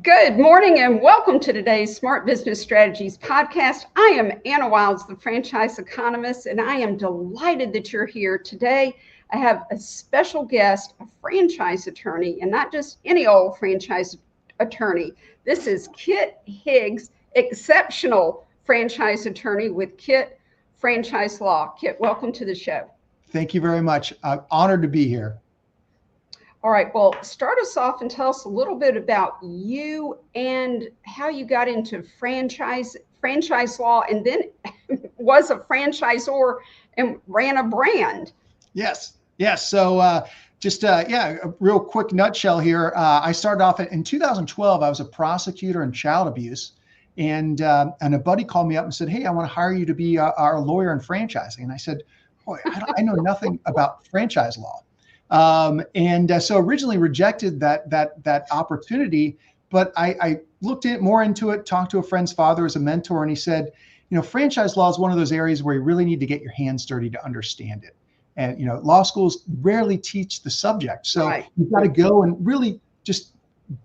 Good morning and welcome to today's Smart Business Strategies podcast. I am Anna Wilds, the franchise economist, and I am delighted that you're here today. I have a special guest, a franchise attorney, and not just any old franchise attorney. This is Kit Higgs, exceptional franchise attorney with Kit Franchise Law. Kit, welcome to the show. Thank you very much. I'm honored to be here. All right, well, start us off and tell us a little bit about you and how you got into franchise law, and then was a franchisor and ran a brand. Yes. So a real quick nutshell here. I started off in 2012. I was a prosecutor in child abuse, and a buddy called me up and said, "Hey, I want to hire you to be our lawyer in franchising." And I said, "Boy, I know nothing about franchise law." So originally rejected that opportunity, but I looked more into it, talked to a friend's father as a mentor, and he said, franchise law is one of those areas where you really need to get your hands dirty to understand it. And, law schools rarely teach the subject. So Right. You've got to go and really just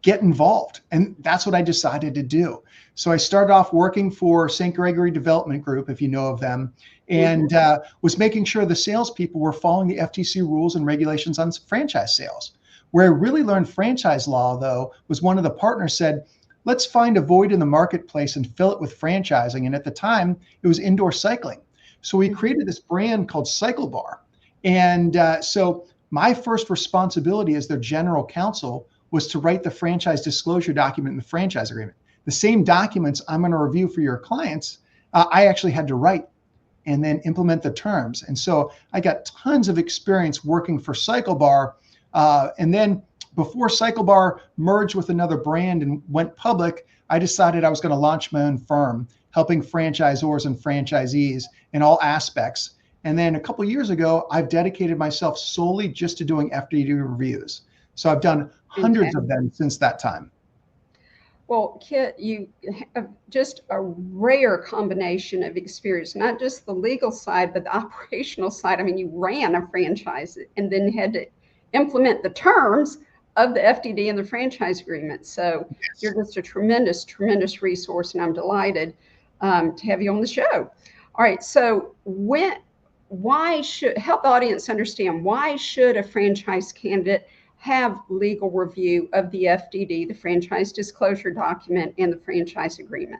get involved. And that's what I decided to do. So I started off working for St. Gregory Development Group, if you know of them, and was making sure the salespeople were following the FTC rules and regulations on franchise sales. Where I really learned franchise law, though, was one of the partners said, let's find a void in the marketplace and fill it with franchising. And at the time, it was indoor cycling. So we created this brand called Cycle Bar. And so my first responsibility as their general counsel was to write the franchise disclosure document in the franchise agreement. The same documents I'm going to review for your clients, I actually had to write and then implement the terms. And so I got tons of experience working for Cycle Bar. And then before Cycle Bar merged with another brand and went public, I decided I was going to launch my own firm, helping franchisors and franchisees in all aspects. And then a couple of years ago, I've dedicated myself solely just to doing FDD reviews. So I've done hundreds of them since that time. Well, Kit, you have just a rare combination of experience, not just the legal side, but the operational side. I mean, you ran a franchise and then had to implement the terms of the FDD and the franchise agreement. So Yes. You're just a tremendous resource, and I'm delighted to have you on the show. All right, so why should, help the audience understand, why should a franchise candidate have legal review of the FDD, the franchise disclosure document, and the franchise agreement?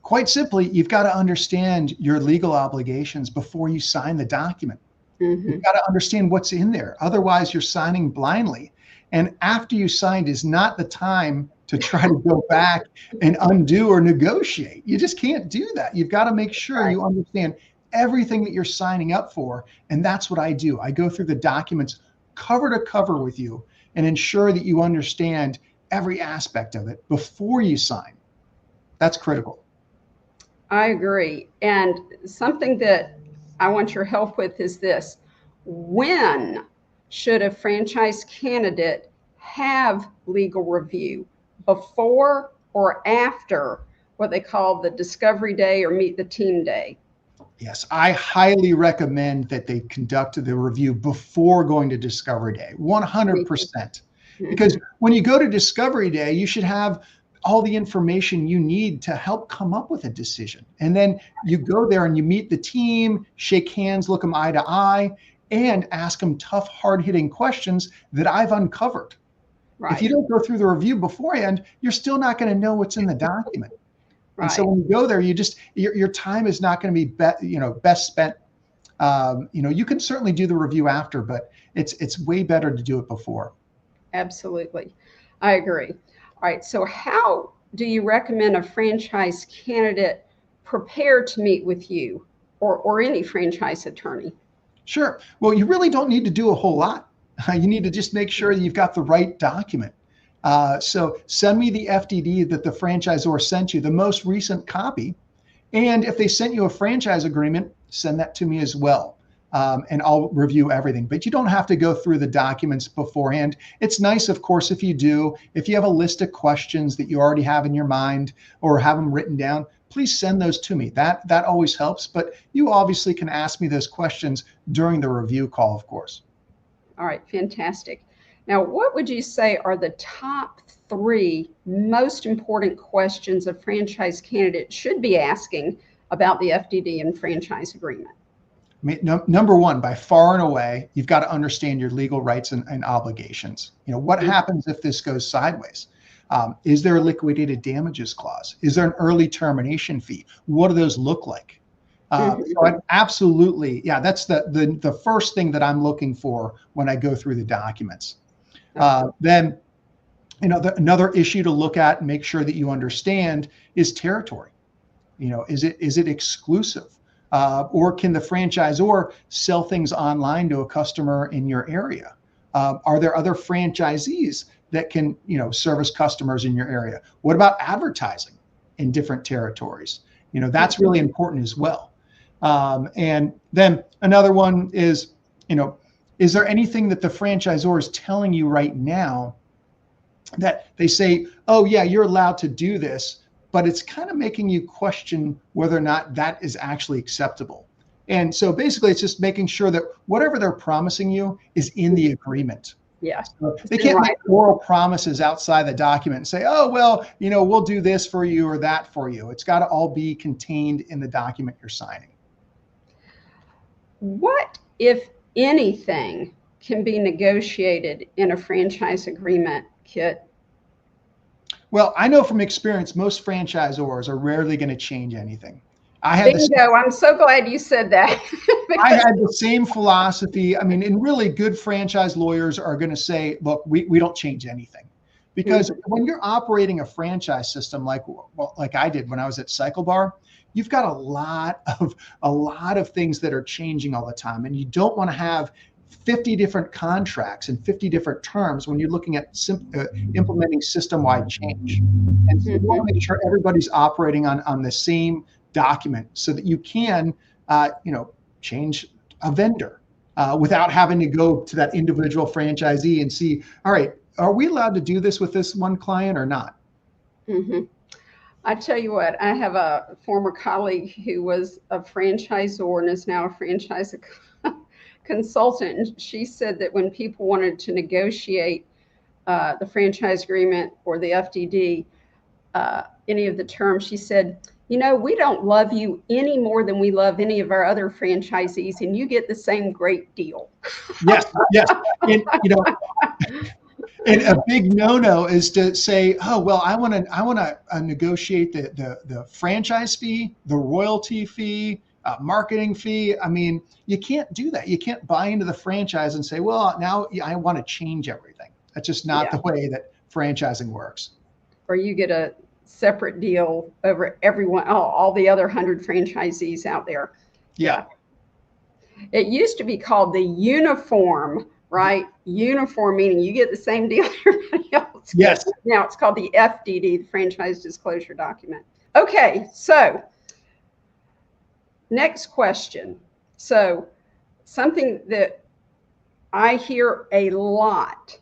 Quite simply, you've got to understand your legal obligations before you sign the document. You've got to understand what's in there. Otherwise, you're signing blindly. And after you signed is not the time to try to go back and undo or negotiate. You just can't do that. You've got to make sure you understand everything that you're signing up for. And that's what I do. I go through the documents cover to cover with you and ensure that you understand every aspect of it before you sign. That's critical. I agree. And something that I want your help with is this. When should a franchise candidate have legal review? Before or after what they call the discovery day or meet the team day? Yes, I highly recommend that they conduct the review before going to Discovery Day, 100%. Because when you go to Discovery Day, you should have all the information you need to help come up with a decision. And then you go there and you meet the team, shake hands, look them eye to eye, and ask them tough, hard-hitting questions that I've uncovered. Right. If you don't go through the review beforehand, you're still not going to know what's in the document. Right. And so when you go there, your time is not going to be best spent. You can certainly do the review after, but it's way better to do it before. Absolutely, I agree. All right. So how do you recommend a franchise candidate prepare to meet with you or any franchise attorney? Sure. Well, you really don't need to do a whole lot. You need to just make sure you've got the right document. So send me the FDD that the franchisor sent you, the most recent copy. And if they sent you a franchise agreement, send that to me as well. And I'll review everything. But you don't have to go through the documents beforehand. It's nice, of course, if you do. If you have a list of questions that you already have in your mind or have them written down, please send those to me. That always helps. But you obviously can ask me those questions during the review call, of course. All right, fantastic. Now, what would you say are the top 3 most important questions a franchise candidate should be asking about the FDD and franchise agreement? I mean, number one, by far and away, you've got to understand your legal rights and obligations. What happens if this goes sideways? Is there a liquidated damages clause? Is there an early termination fee? What do those look like? So absolutely, yeah, that's the first thing that I'm looking for when I go through the documents. Then, another issue to look at and make sure that you understand is territory. Is it exclusive? Or can the franchisor sell things online to a customer in your area? Are there other franchisees that can, service customers in your area? What about advertising in different territories? That's really important as well. And then another one is, is there anything that the franchisor is telling you right now that they say, oh yeah, you're allowed to do this, but it's kind of making you question whether or not that is actually acceptable. And so basically it's just making sure that whatever they're promising you is in the agreement. Yeah. So they can't make oral promises outside the document and say, oh, well, we'll do this for you or that for you. It's got to all be contained in the document you're signing. What, if anything, can be negotiated in a franchise agreement, Kit? Well, I know from experience, most franchisors are rarely going to change anything. Bingo, I'm so glad you said that. I had the same philosophy. I mean, and really good franchise lawyers are going to say, look, we don't change anything. Because when you're operating a franchise system like I did when I was at Cycle Bar, you've got a lot of things that are changing all the time. And you don't want to have 50 different contracts and 50 different terms when you're looking at implementing system-wide change. And so you want to make sure everybody's operating on the same document so that you can, change a vendor without having to go to that individual franchisee and see, all right, are we allowed to do this with this one client or not? I tell you what, I have a former colleague who was a franchisor and is now a franchise consultant. And she said that when people wanted to negotiate the franchise agreement or the FDD, any of the terms, she said, we don't love you any more than we love any of our other franchisees, and you get the same great deal. Yes. And, and a big no-no is to say, oh, well, I want to negotiate the franchise fee, the royalty fee, marketing fee. I mean, you can't do that. You can't buy into the franchise and say, well, now I want to change everything. That's just not the way that franchising works. Or you get a separate deal over everyone, all the other 100 franchisees out there. Yeah. It used to be called the uniform, right? Uniform meaning you get the same deal everybody else gets. Yes. Now it's called the FDD, the Franchise Disclosure Document. Okay, so next question. So something that I hear a lot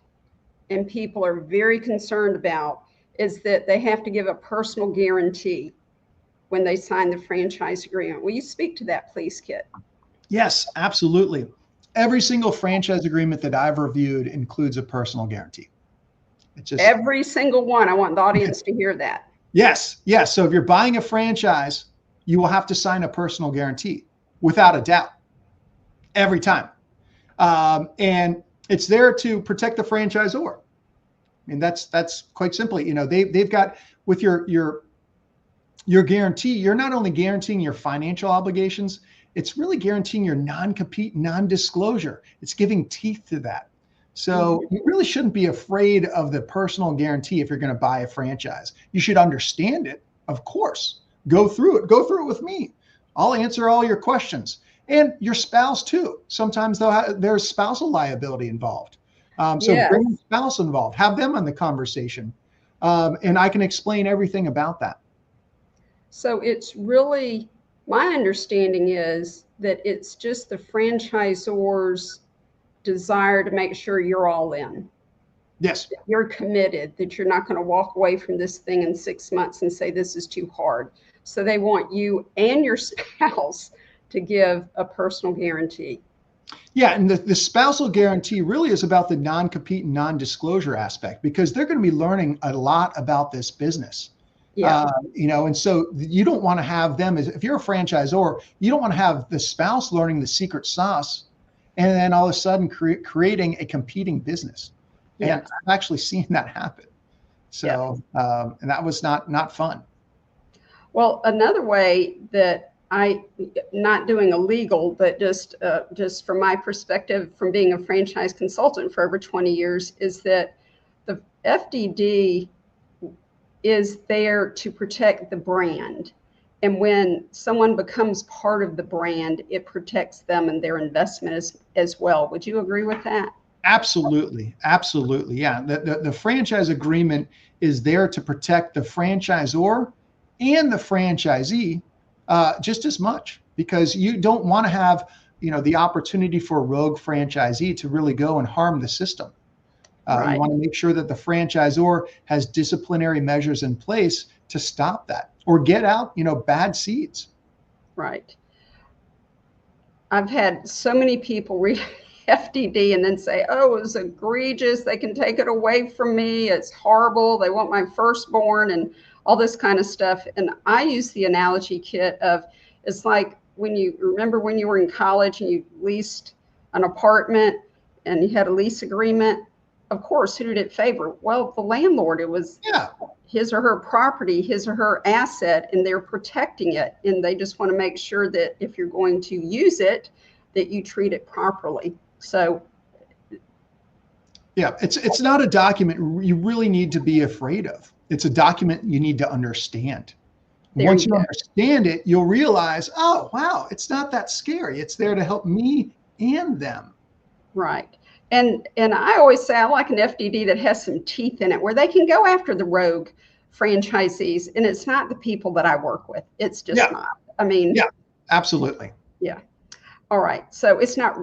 and people are very concerned about is that they have to give a personal guarantee when they sign the franchise agreement. Will you speak to that, please, Kit? Yes, absolutely. Every single franchise agreement that I've reviewed includes a personal guarantee. It's just every single one. I want the audience to hear that. Yes. So if you're buying a franchise, you will have to sign a personal guarantee without a doubt every time. And it's there to protect the franchisor. I mean, that's quite simply, they've got with your guarantee, you're not only guaranteeing your financial obligations, it's really guaranteeing your non-compete, non-disclosure. It's giving teeth to that. So you really shouldn't be afraid of the personal guarantee if you're going to buy a franchise. You should understand it, of course. Go through it with me. I'll answer all your questions. And your spouse too. Sometimes there's spousal liability involved. So bring your spouse involved, have them on the conversation. And I can explain everything about that. So it's really, my understanding is that it's just the franchisor's desire to make sure you're all in. Yes. That you're committed, that you're not going to walk away from this thing in 6 months and say, this is too hard. So they want you and your spouse to give a personal guarantee. Yeah, and the spousal guarantee really is about the non-compete and non-disclosure aspect, because they're going to be learning a lot about this business. Yeah. And so you don't want to have them, if you're a franchisor, you don't want to have the spouse learning the secret sauce and then all of a sudden creating a competing business. And Yes. I've actually seen that happen. Yes. So, and that was not fun. Well, another way that not doing illegal, but just from my perspective, from being a franchise consultant for over 20 years, is that the FDD is there to protect the brand. And when someone becomes part of the brand, it protects them and their investment as well. Would you agree with that? Absolutely. Absolutely. Yeah. The franchise agreement is there to protect the franchisor and the franchisee just as much, because you don't want to have, the opportunity for a rogue franchisee to really go and harm the system. You Right. want to make sure that the franchisor has disciplinary measures in place to stop that or get out, bad seeds. Right. I've had so many people read FDD and then say, oh, it was egregious. They can take it away from me. It's horrible. They want my firstborn and all this kind of stuff. And I use the analogy, Kit, of it's like when you remember when you were in college and you leased an apartment and you had a lease agreement. Of course, who did it favor? Well, the landlord. It was Yeah. his or her property, his or her asset, and they're protecting it. And they just want to make sure that if you're going to use it, that you treat it properly. So, Yeah, it's not a document you really need to be afraid of. It's a document you need to understand. Once you understand it, you'll realize, oh, wow, it's not that scary. It's there to help me and them. right. And I always say I like an FDD that has some teeth in it, where they can go after the rogue franchisees. And it's not the people that I work with. It's just not. I mean, yeah, absolutely. Yeah. All right. So it's not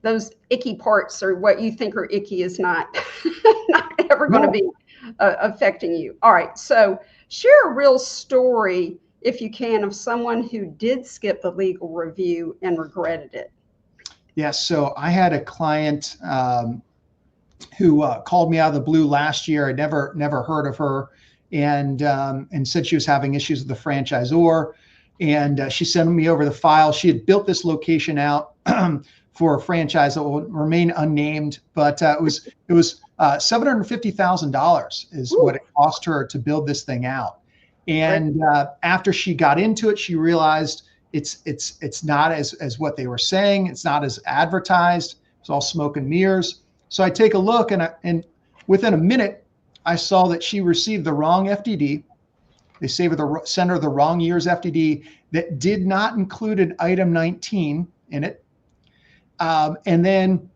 those icky parts, or what you think are icky is not not ever going to be affecting you. All right. So share a real story, if you can, of someone who did skip the legal review and regretted it. Yes. So I had a client who called me out of the blue last year. I never heard of her, and said she was having issues with the franchisor. And she sent me over the file. She had built this location out for a franchise that will remain unnamed, but it was $750,000 is what it cost her to build this thing out. And after she got into it, she realized it's not as what they were saying. It's not as advertised. It's all smoke and mirrors. So I take a look, and within a minute, I saw that she received the wrong FDD. They sent her the wrong year's FDD that did not include an item 19 in it. And then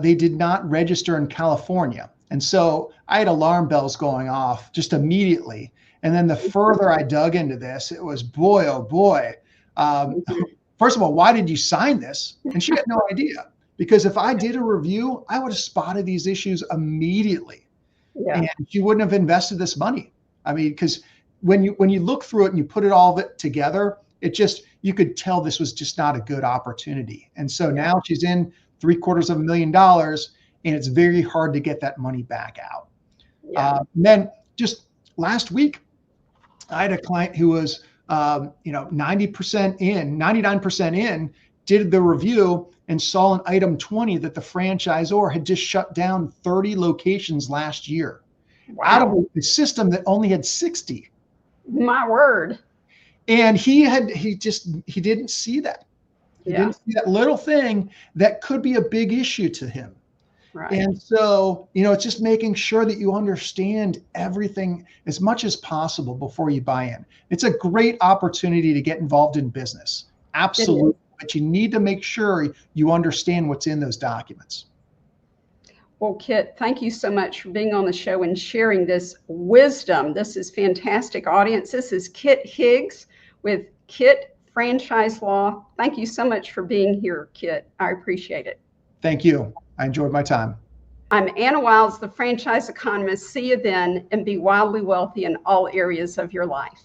they did not register in California. And so I had alarm bells going off just immediately. And then the further I dug into this, it was, boy, oh boy. First of all, why did you sign this? And she had no idea. Because if I did a review, I would have spotted these issues immediately. Yeah. And she wouldn't have invested this money. I mean, because when you look through it and you put it all of it together, you could tell this was just not a good opportunity. And so now she's in $750,000, and it's very hard to get that money back out. And then just last week, I had a client who was 90% in, 99% in, did the review and saw an item 20 that the franchisor had just shut down 30 locations last year out of a system that only had 60. My word. And he didn't see that. He didn't see that little thing that could be a big issue to him. Right. And so, it's just making sure that you understand everything as much as possible before you buy in. It's a great opportunity to get involved in business. Absolutely. But you need to make sure you understand what's in those documents. Well, Kit, thank you so much for being on the show and sharing this wisdom. This is fantastic, audience. This is Kit Higgs with Kit Franchise Law. Thank you so much for being here, Kit. I appreciate it. Thank you. I enjoyed my time. I'm Anna Wilds, the franchise economist. See you then, and be wildly wealthy in all areas of your life.